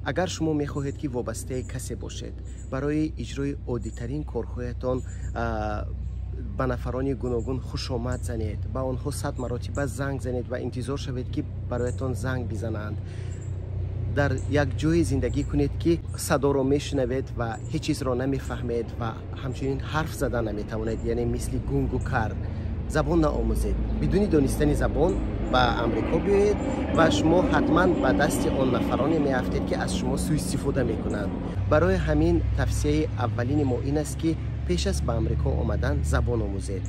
اگر شما میخواهید که وابسته کسی باشید برای اجرای عادی‌ترین کارهایتان به نفران گوناگون خوش آمد زنید، با آنها 100 مرتبه زنگ زنید و انتظار شوید که برایتان زنگ بزنند. در یک جای زندگی کنید که صدا را میشنوید و هیچ چیز را نمیفهمید و همچنین حرف زدن نمیتوانید، یعنی مثل گنگ و کر. زبان نآموزید. بدون دانستن زبان به امریکا بیایید و شما حتما به دست آن نفرانی میافتید که از شما سوء استفاده میکنند. برای همین توصیه اولین ما این است که پیش از به امریکا آمدن زبان آموزید.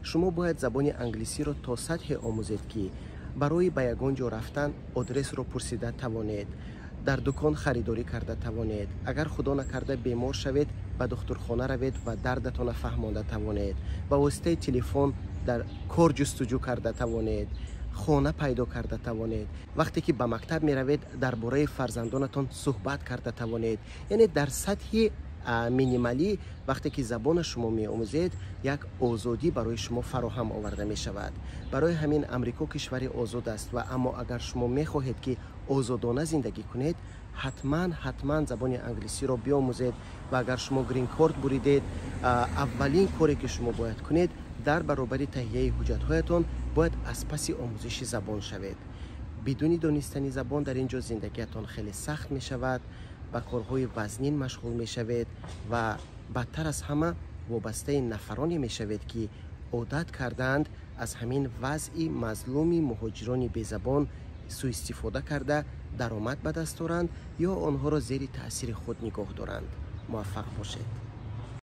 شما باید زبان انگلیسی را تا سطح آموزید که برای به یگان جا رفتن آدرس را پرسیده توانید، در دکان خریداری کرده توانید، اگر خدا نکرده بیمار شوید به دکترخانه روید و دردتان فهمانده توانید، با واسطه تلفن در کار جستجو کرده توانید، خانه پیدا کرده توانید، وقتی که به مکتب می روید درباره فرزندانتان صحبت کرده توانید. یعنی در سطح مینیمالی وقتی که زبان شما می آموزید یک آزادی برای شما فراهم آورده می شود. برای همین امریکا کشور آزاد است و اما اگر شما می خواهید که آزادانه زندگی کنید حتما زبان انگلیسی را بیاموزید و اگر شما گرین کارت بریدید اولین کاری که شما باید کنید در برابر تهیه حجت‌هایتان باید از پس آموزش زبان شوید. بدون دانستن زبان در اینجا زندگیتان خیلی سخت می شود، به کارهای وزنین مشغول می شوید و بدتر از همه وابسته نفرانی می شوید که عادت کردند از همین وضع مظلومی مهاجران بی زبان سوء استفاده کرده درآمد به دست آورند یا آنها را زیر تأثیر خود نگاه دارند. موفق باشید.